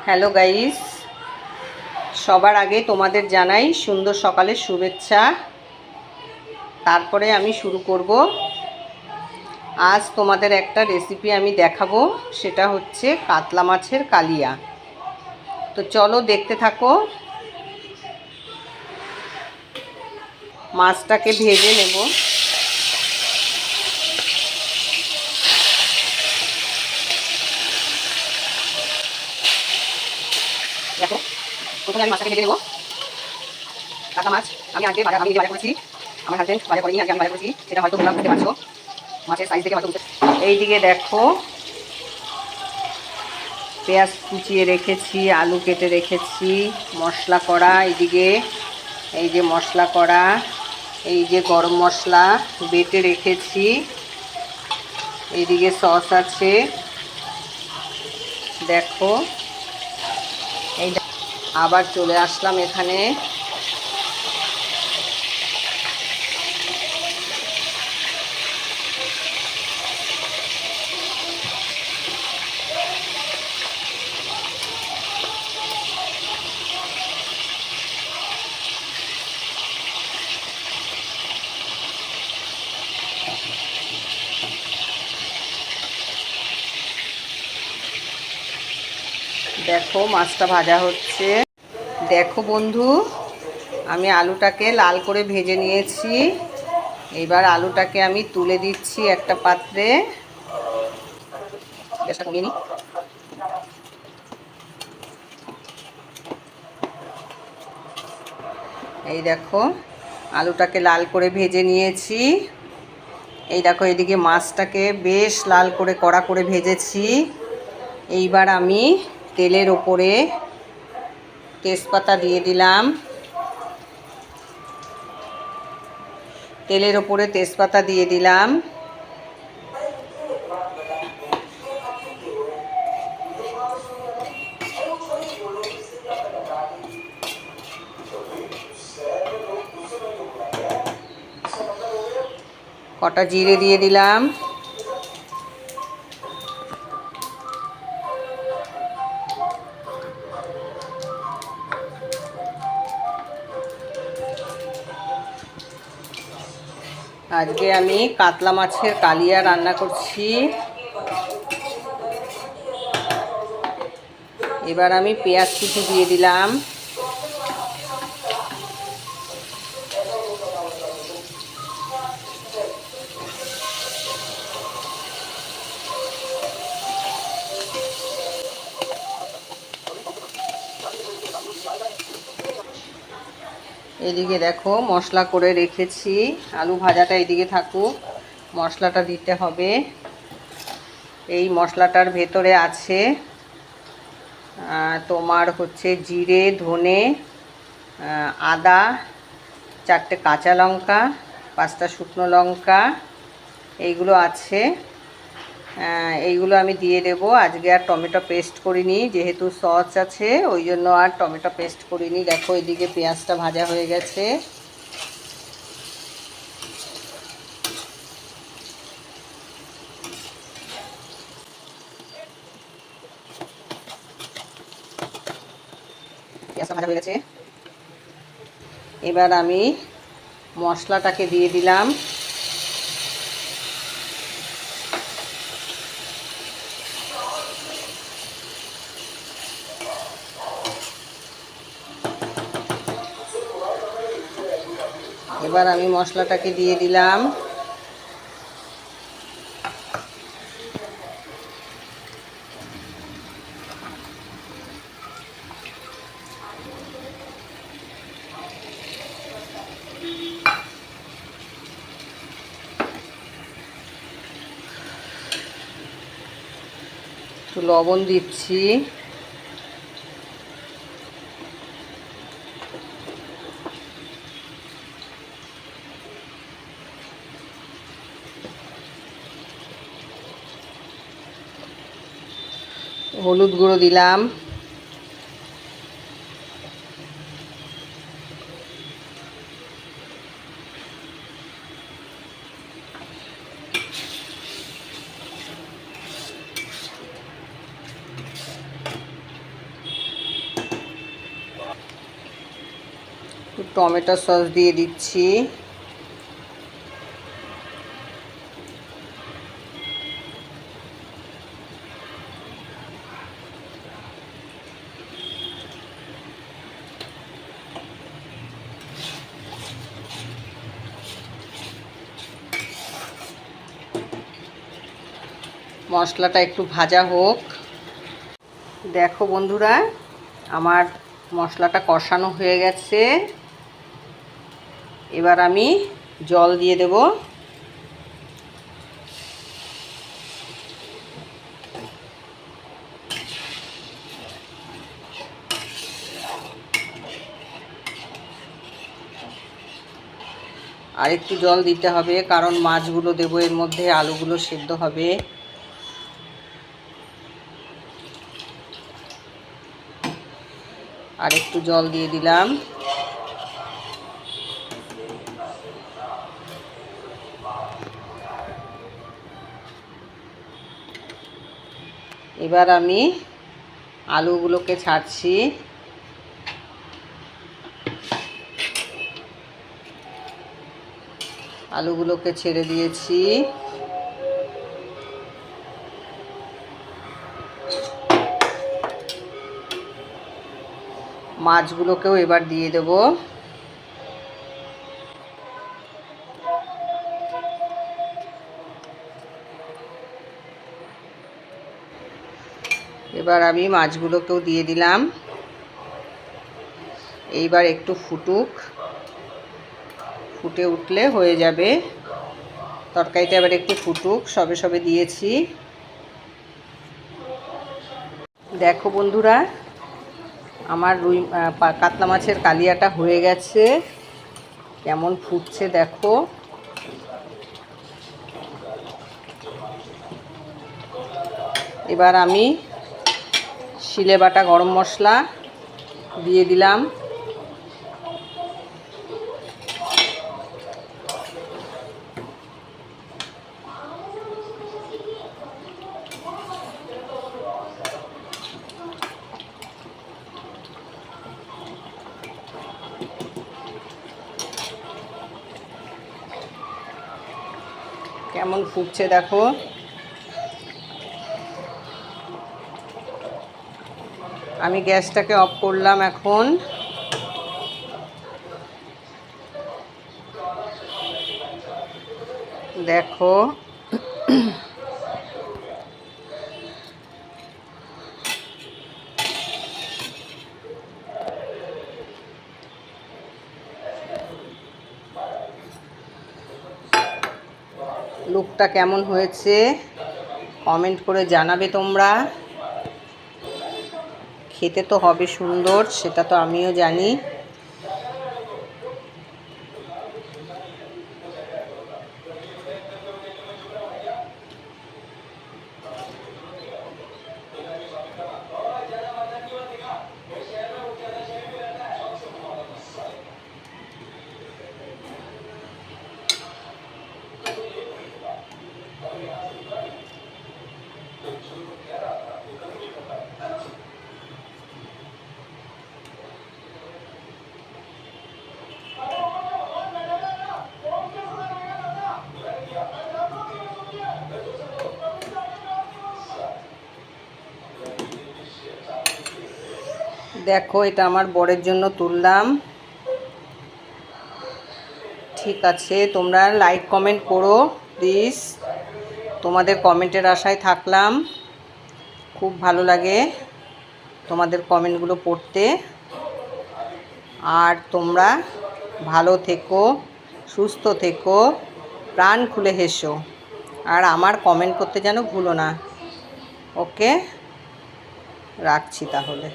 Hello guys, সবার আগে তোমাদের জানাই সুন্দর সকালের শুভেচ্ছা। তারপরে আমি শুরু করব। আজ তোমাদের একটা রেসিপি আমি দেখাবো, সেটা হচ্ছে কাতলা মাছের কালিয়া। তো চলো দেখতে থাকো। মাছটাকে ভেজে নেব। দেখো, প্রথমে আমি মাছটাকে ভেজে নেব। কাতলা মাছ আমি আগে বাজার করেছি, আমার হাজবেন্ড বাজার করেনি, আগে আমি বাজার করেছি। সেটা হয়তো তোমরা বুঝতে পারছো, মাছের সাইজ দেখে হয়তো এইদিকে দেখো, পেঁয়াজ কুচিয়ে রেখেছি, আলু কেটে রেখেছি, মশলা করা। এইদিকে এই যে মশলা করা, এই যে গরম মশলা বেটে রেখেছি। এইদিকে সস আছে, দেখো। এই আবার চলে আসলাম এখানে। দেখো মাছটা ভাজা হচ্ছে। দেখো বন্ধু, আমি আলুটাকে লাল করে ভেজে নিয়েছি। এবার আলুটাকে আমি তুলে দিচ্ছি একটা পাত্রে। গ্যাসটা কমিয়ে নিই। এই দেখো, আলুটাকে লাল করে ভেজে নিয়েছি। এই দেখো, এদিকে মাছটাকে বেশ লাল করে কড়া করে ভেজেছি। এইবার আমি তেলের ওপরে তেজপাতা দিয়ে দিলাম। তেলের ওপরে তেজপাতা দিয়ে দিলাম। কটা জিরে দিয়ে দিলাম। আজকে আমি কাতলা মাছের কালিয়া রান্না করছি। এবার আমি পেঁয়াজ কুচি দিয়ে দিলাম। এদিকে দেখো, মশলা করে রেখেছি। আলু ভাজাটা এদিকে থাকুক, মশলাটা দিতে হবে। এই মশলাটার ভেতরে আছে তোমার হচ্ছে জিরে, ধনে, আদা, 4টে কাঁচা লঙ্কা, 5টা শুকনো লঙ্কা, এইগুলো আছে। এইগুলো আমি দিয়ে দেবো। আজকে আর টমেটো পেস্ট করিনি, যেহেতু সস আছে ওই জন্য আর টমেটো পেস্ট করিনি। দেখো, এদিকে পেঁয়াজটা ভাজা হয়ে গেছে। পেঁয়াজটা ভাজা হয়ে গেছে। এবার আমি মশলাটাকে দিয়ে দিলাম। এবার আমি মশলাটাকে দিয়ে দিলাম। একটু লবণ দিচ্ছি। হলুদ গুঁড়ো দিলাম। টমেটো সস দিয়ে দিচ্ছি। মশলাটা একটু ভাজা হোক। দেখো বন্ধুরা, আমার মশলাটা কষানো হয়ে গেছে। এবার আমি জল দিয়ে দেব। আর একটু জল দিতে হবে, কারণ মাছগুলো দেবো এর মধ্যে, আলুগুলো সেদ্ধ হবে। আর একটু জল দিয়ে দিলাম। এবার আমি আলুগুলোকে ছাড়ছি। আলুগুলোকে ছেড়ে দিয়েছি। মাছগুলোকেও এবার দিয়ে দেব। এবার আমি মাছগুলোকেও দিয়ে দিলাম। এইবার একটু ফুটুক, ফুটে উঠলে হয়ে যাবে। তরকারিটা এবার একটু ফুটুক, সবে সবে দিয়েছি। দেখো বন্ধুরা, আমার কাতলা মাছের কালিয়াটা হয়ে গেছে। কেমন ফুটছে দেখো। এবার আমি শিলে বাটা গরম মশলা দিয়ে দিলাম। কেমন ফুটছে দেখো। আমি গ্যাসটাকে অফ করলাম এখন। দেখো লুকটা কেমন হয়েছে কমেন্ট করে জানাবে তোমরা। খেতে তো হবে সুন্দর, সেটা তো আমিও জানি। দেখো, এটা আমার বরের জন্য তুললাম। ঠিক আছে, তোমরা লাইক কমেন্ট করো প্লিজ। তোমাদের কমেন্টের আশায় থাকলাম। খুব ভালো লাগে তোমাদের কমেন্টগুলো পড়তে। আর তোমরা ভালো থেকো, সুস্থ থেকো, প্রাণ খুলে হেসো। আর আমার কমেন্ট করতে যেন ভুলো না। ওকে, রাখছি তাহলে।